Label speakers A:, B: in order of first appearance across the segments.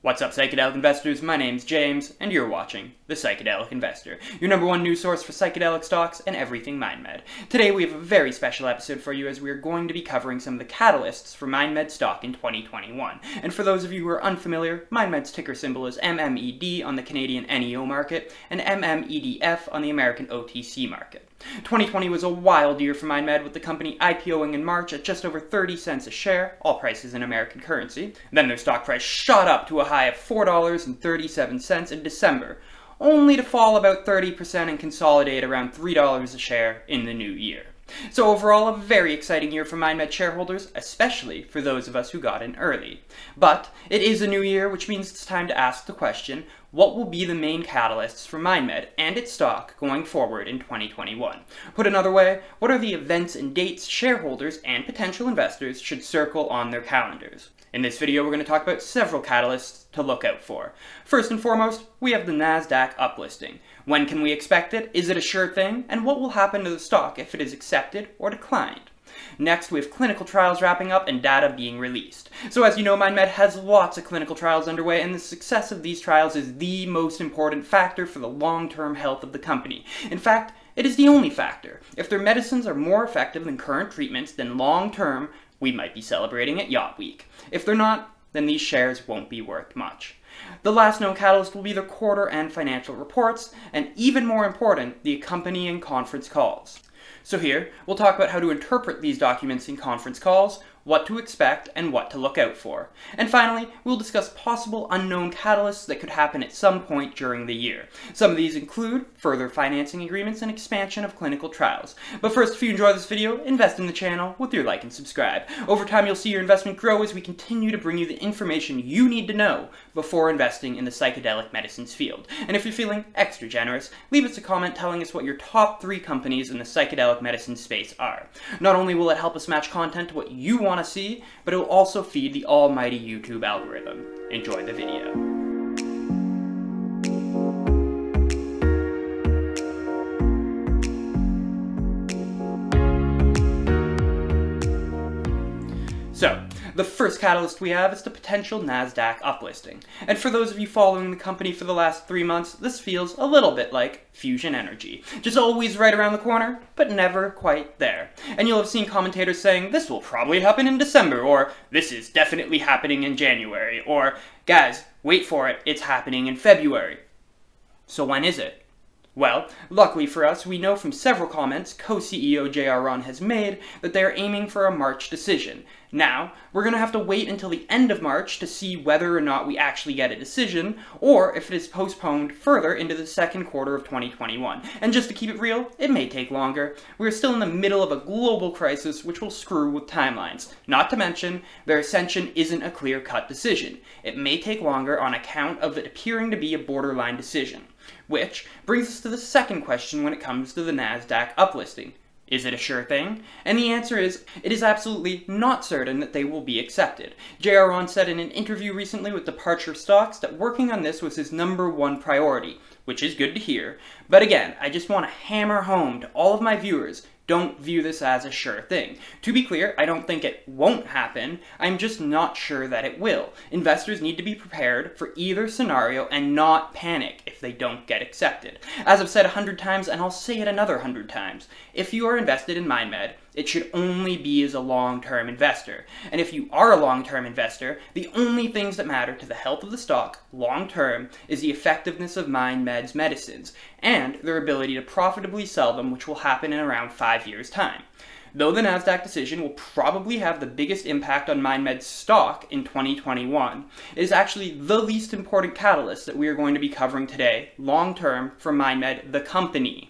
A: What's up, psychedelic investors? My name's James, and you're watching The Psychedelic Investor, your number one news source for psychedelic stocks and everything MindMed. Today we have a very special episode for you as we are going to be covering some of the catalysts for MindMed stock in 2021. And for those of you who are unfamiliar, MindMed's ticker symbol is MMED on the Canadian NEO market and MMEDF on the American OTC market. 2020 was a wild year for MindMed, with the company IPOing in March at just over 30 cents a share, all prices in American currency. Then their stock price shot up to a high of $4.37 in December, only to fall about 30% and consolidate around $3 a share in the new year. So overall, a very exciting year for MindMed shareholders, especially for those of us who got in early. But it is a new year, which means it's time to ask the question, what will be the main catalysts for MindMed and its stock going forward in 2021? Put another way, what are the events and dates shareholders and potential investors should circle on their calendars? In this video, we're going to talk about several catalysts to look out for. First and foremost, we have the Nasdaq uplisting. When can we expect it? Is it a sure thing? And what will happen to the stock if it is accepted or declined? Next, we have clinical trials wrapping up and data being released. So as you know, MindMed has lots of clinical trials underway, and the success of these trials is the most important factor for the long-term health of the company. In fact, it is the only factor. If their medicines are more effective than current treatments, then long-term, we might be celebrating at Yacht Week. If they're not, then these shares won't be worth much. The last known catalyst will be their quarter and financial reports, and even more important, the accompanying conference calls. So here, we'll talk about how to interpret these documents in conference calls, what to expect, and what to look out for. And finally, we'll discuss possible unknown catalysts that could happen at some point during the year. Some of these include further financing agreements and expansion of clinical trials. But first, if you enjoy this video, invest in the channel with your like and subscribe. Over time, you'll see your investment grow as we continue to bring you the information you need to know before investing in the psychedelic medicines field. And if you're feeling extra generous, leave us a comment telling us what your top 3 companies in the psychedelic medicine space are. Not only will it help us match content to what you want to see, but it will also feed the almighty YouTube algorithm. Enjoy the video. So, the first catalyst we have is the potential Nasdaq uplisting. And for those of you following the company for the last 3 months, this feels a little bit like fusion energy. Just always right around the corner, but never quite there. And you'll have seen commentators saying, this will probably happen in December, or this is definitely happening in January, or guys, wait for it, it's happening in February. So when is it? Well, luckily for us, we know from several comments co-CEO J.R. Ron has made that they are aiming for a March decision. Now, we're going to have to wait until the end of March to see whether or not we actually get a decision, or if it is postponed further into the second quarter of 2021. And just to keep it real, it may take longer. We're still in the middle of a global crisis which will screw with timelines. Not to mention, their ascension isn't a clear-cut decision. It may take longer on account of it appearing to be a borderline decision. Which brings us to the second question when it comes to the Nasdaq uplisting. Is it a sure thing? And the answer is, it is absolutely not certain that they will be accepted. J.R. Ron said in an interview recently with Departure Stocks that working on this was his #1 priority, which is good to hear. But again, I just want to hammer home to all of my viewers, don't view this as a sure thing. To be clear, I don't think it won't happen, I'm just not sure that it will. Investors need to be prepared for either scenario and not panic if they don't get accepted. As I've said 100 times, and I'll say it another 100 times, if you are invested in MindMed, it should only be as a long-term investor. And if you are a long-term investor, the only things that matter to the health of the stock long-term is the effectiveness of MindMed's medicines and their ability to profitably sell them, which will happen in around 5 years' time. Though the Nasdaq decision will probably have the biggest impact on MindMed's stock in 2021, it is actually the least important catalyst that we are going to be covering today, long-term, for MindMed, the company.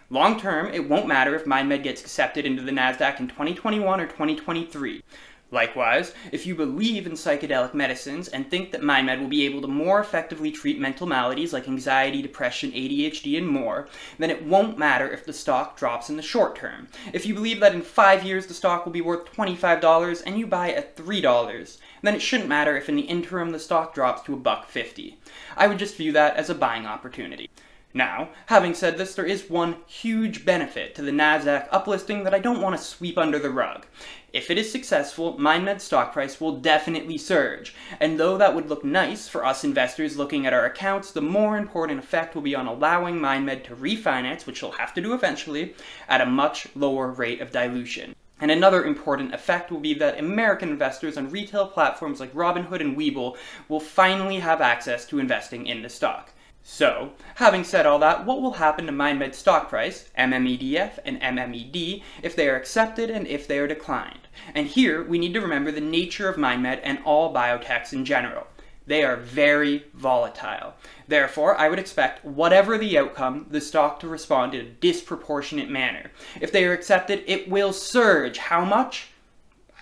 A: Long term, it won't matter if MindMed gets accepted into the Nasdaq in 2021 or 2023. Likewise, if you believe in psychedelic medicines and think that MindMed will be able to more effectively treat mental maladies like anxiety, depression, ADHD, and more, then it won't matter if the stock drops in the short term. If you believe that in 5 years the stock will be worth $25 and you buy at $3, then it shouldn't matter if in the interim the stock drops to $1.50. I would just view that as a buying opportunity. Now, having said this, there is one huge benefit to the Nasdaq uplisting that I don't want to sweep under the rug. If it is successful, MindMed stock price will definitely surge, and though that would look nice for us investors looking at our accounts, the more important effect will be on allowing MindMed to refinance, which they'll have to do eventually, at a much lower rate of dilution. And another important effect will be that American investors on retail platforms like Robinhood and Webull will finally have access to investing in the stock. So, having said all that, what will happen to MindMed stock price, MMEDF and MMED, if they are accepted and if they are declined? And here, we need to remember the nature of MindMed and all biotechs in general. They are very volatile. Therefore, I would expect, whatever the outcome, the stock to respond in a disproportionate manner. If they are accepted, it will surge. How much?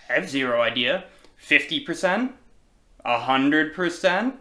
A: I have zero idea. 50%? 100%?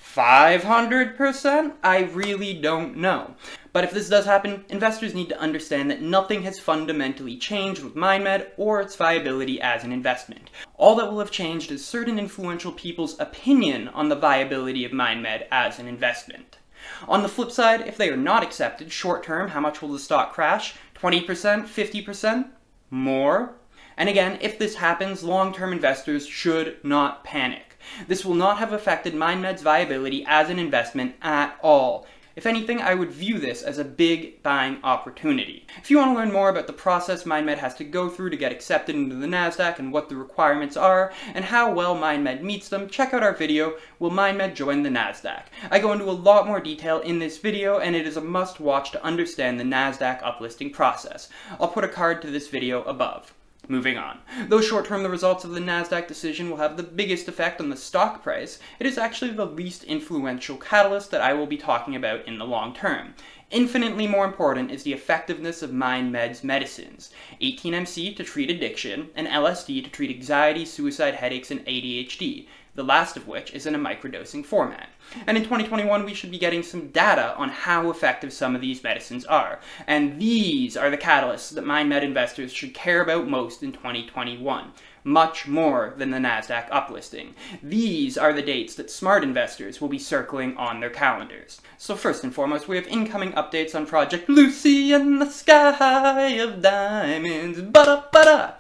A: 500%? I really don't know. But if this does happen, investors need to understand that nothing has fundamentally changed with MindMed or its viability as an investment. All that will have changed is certain influential people's opinion on the viability of MindMed as an investment. On the flip side, if they are not accepted short term, how much will the stock crash? 20%? 50%? More? And again, if this happens, long-term investors should not panic. This will not have affected MindMed's viability as an investment at all. If anything, I would view this as a big buying opportunity. If you want to learn more about the process MindMed has to go through to get accepted into the Nasdaq and what the requirements are, and how well MindMed meets them, check out our video, Will MindMed Join the Nasdaq? I go into a lot more detail in this video, and it is a must-watch to understand the Nasdaq uplisting process. I'll put a card to this video above. Moving on. Though short-term the results of the Nasdaq decision will have the biggest effect on the stock price, it is actually the least influential catalyst that I will be talking about in the long term. Infinitely more important is the effectiveness of MindMed's medicines, 18-MC to treat addiction, and LSD to treat anxiety, suicide, headaches, and ADHD, the last of which is in a microdosing format. And in 2021, we should be getting some data on how effective some of these medicines are. And these are the catalysts that MindMed investors should care about most in 2021. Much more than the Nasdaq uplisting. These are the dates that smart investors will be circling on their calendars. So first and foremost, we have incoming updates on Project Lucy in the sky of diamonds. Ba-da-ba-da!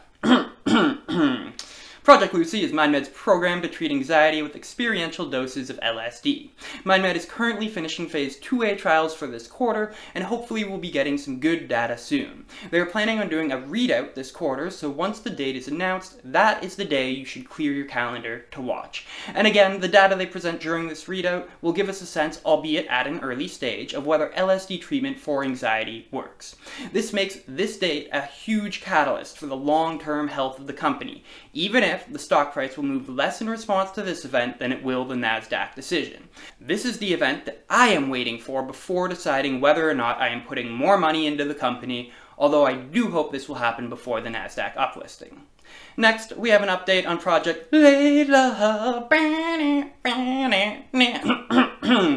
A: Project Lucy is MindMed's program to treat anxiety with experiential doses of LSD. MindMed is currently finishing phase 2A trials for this quarter, and hopefully we'll be getting some good data soon. They are planning on doing a readout this quarter, so once the date is announced, that is the day you should clear your calendar to watch. And again, the data they present during this readout will give us a sense, albeit at an early stage, of whether LSD treatment for anxiety works. This makes this date a huge catalyst for the long-term health of the company, even if the stock price will move less in response to this event than it will the Nasdaq decision. This is the event that I am waiting for before deciding whether or not I am putting more money into the company, although I do hope this will happen before the Nasdaq uplisting. Next, we have an update on Project Layla.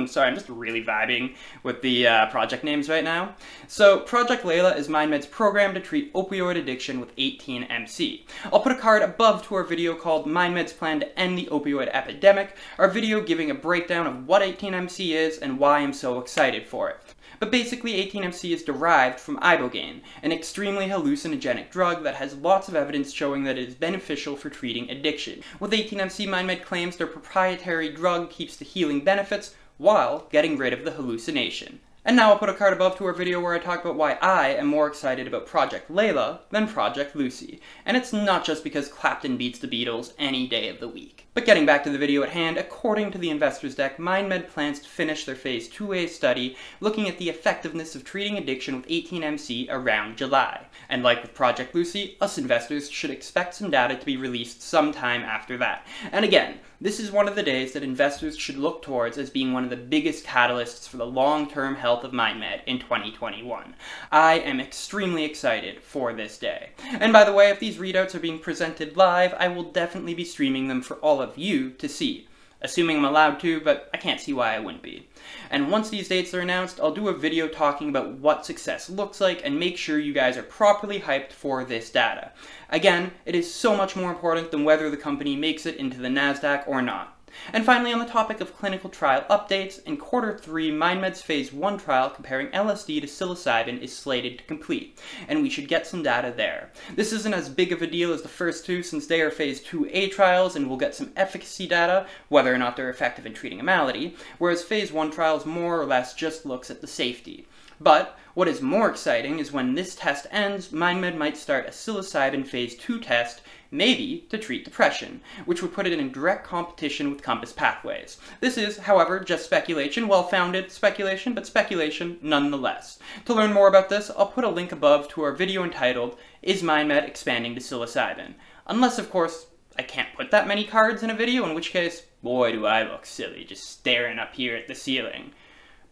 A: Sorry, I'm just really vibing with the project names right now. So, Project Layla is MindMed's program to treat opioid addiction with 18-MC. I'll put a card above to our video called MindMed's Plan to End the Opioid Epidemic, our video giving a breakdown of what 18-MC is and why I'm so excited for it. But basically, 18-MC is derived from ibogaine, an extremely hallucinogenic drug that has lots of evidence showing that it is beneficial for treating addiction. With 18-MC, MindMed claims their proprietary drug keeps the healing benefits while getting rid of the hallucination. And now I'll put a card above to our video where I talk about why I am more excited about Project Layla than Project Lucy. And it's not just because Clapton beats the Beatles any day of the week. But getting back to the video at hand, according to the investors deck, MindMed plans to finish their phase 2A study looking at the effectiveness of treating addiction with 18-MC around July. And like with Project Lucy, us investors should expect some data to be released sometime after that. And again, this is one of the days that investors should look towards as being one of the biggest catalysts for the long-term health of MindMed in 2021. I am extremely excited for this day. And by the way, if these readouts are being presented live, I will definitely be streaming them for all of you to see. Assuming I'm allowed to, but I can't see why I wouldn't be. And once these dates are announced, I'll do a video talking about what success looks like and make sure you guys are properly hyped for this data. Again, it is so much more important than whether the company makes it into the Nasdaq or not. And finally, on the topic of clinical trial updates, in Quarter 3, MindMed's Phase 1 trial comparing LSD to psilocybin is slated to complete, and we should get some data there. This isn't as big of a deal as the first two since they are Phase 2A trials and we'll get some efficacy data, whether or not they're effective in treating a malady, whereas Phase 1 trials more or less just looks at the safety. But what is more exciting is when this test ends, MindMed might start a psilocybin Phase 2 test, maybe to treat depression, which would put it in direct competition with Compass Pathways. This is, however, just speculation, well-founded speculation, but speculation nonetheless. To learn more about this, I'll put a link above to our video entitled, Is MindMed Expanding to Psilocybin? Unless, of course, I can't put that many cards in a video, in which case, boy do I look silly just staring up here at the ceiling.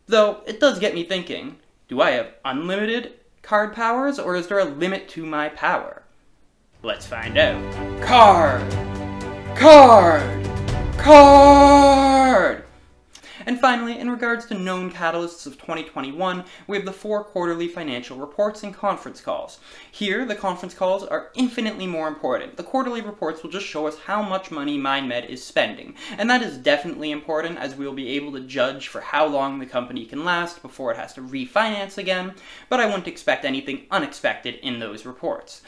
A: Though, it does get me thinking, do I have unlimited card powers, or is there a limit to my power? Let's find out. Card! Card! Card! And finally, in regards to known catalysts of 2021, we have the 4 quarterly financial reports and conference calls. Here, the conference calls are infinitely more important. The quarterly reports will just show us how much money MindMed is spending, and that is definitely important as we will be able to judge for how long the company can last before it has to refinance again, but I wouldn't expect anything unexpected in those reports.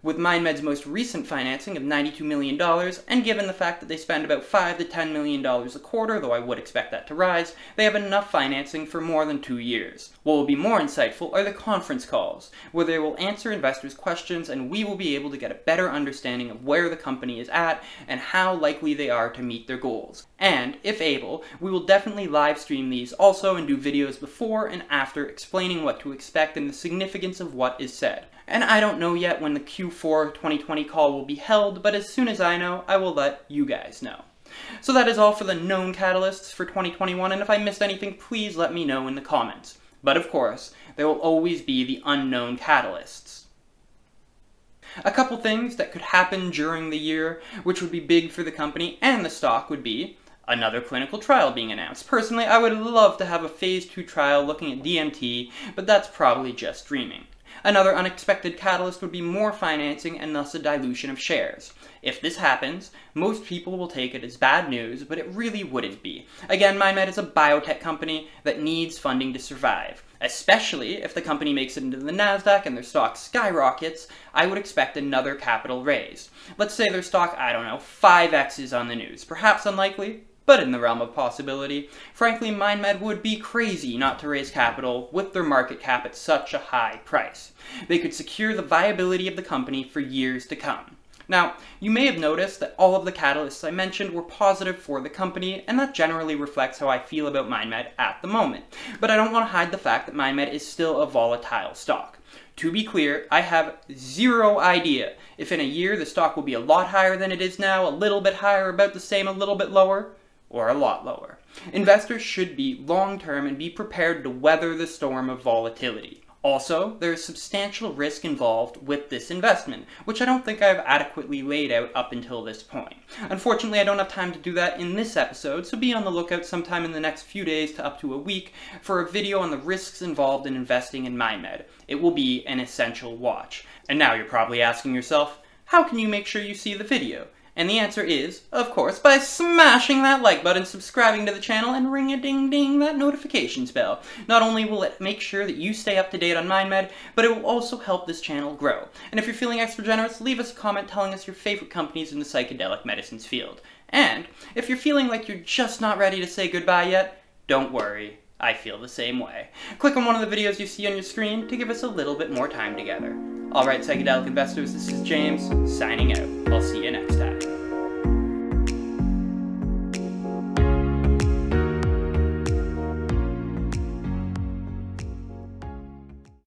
A: With MindMed's most recent financing of $92 million, and given the fact that they spend about $5 to $10 million a quarter, though I would expect that to rise, they have enough financing for more than 2 years. What will be more insightful are the conference calls, where they will answer investors' questions and we will be able to get a better understanding of where the company is at and how likely they are to meet their goals. And, if able, we will definitely live stream these also and do videos before and after explaining what to expect and the significance of what is said. And I don't know yet when the Q4 2020 call will be held, but as soon as I know, I will let you guys know. So that is all for the known catalysts for 2021, and if I missed anything, please let me know in the comments. But of course, there will always be the unknown catalysts. A couple things that could happen during the year, which would be big for the company and the stock, would be another clinical trial being announced. Personally, I would love to have a Phase 2 trial looking at DMT, but that's probably just dreaming. Another unexpected catalyst would be more financing and thus a dilution of shares. If this happens, most people will take it as bad news, but it really wouldn't be. Again, MindMed is a biotech company that needs funding to survive. Especially if the company makes it into the Nasdaq and their stock skyrockets, I would expect another capital raise. Let's say their stock, 5x's on the news. Perhaps unlikely, but in the realm of possibility. Frankly, MindMed would be crazy not to raise capital with their market cap at such a high price. They could secure the viability of the company for years to come. Now, you may have noticed that all of the catalysts I mentioned were positive for the company, and that generally reflects how I feel about MindMed at the moment. But I don't want to hide the fact that MindMed is still a volatile stock. To be clear, I have zero idea if in a year the stock will be a lot higher than it is now, a little bit higher, about the same, a little bit lower, or a lot lower. Investors should be long-term and be prepared to weather the storm of volatility. Also, there is substantial risk involved with this investment, which I don't think I have adequately laid out up until this point. Unfortunately, I don't have time to do that in this episode, so be on the lookout sometime in the next few days to up to a week for a video on the risks involved in investing in MindMed. It will be an essential watch. And now you're probably asking yourself, how can you make sure you see the video? And the answer is, of course, by smashing that like button, subscribing to the channel, and ring-a-ding-ding that notifications bell. Not only will it make sure that you stay up to date on MindMed, but it will also help this channel grow. And if you're feeling extra generous, leave us a comment telling us your favorite companies in the psychedelic medicines field. And if you're feeling like you're just not ready to say goodbye yet, don't worry. I feel the same way. Click on one of the videos you see on your screen to give us a little bit more time together. Alright, psychedelic investors, this is James, signing out. I'll see you next time.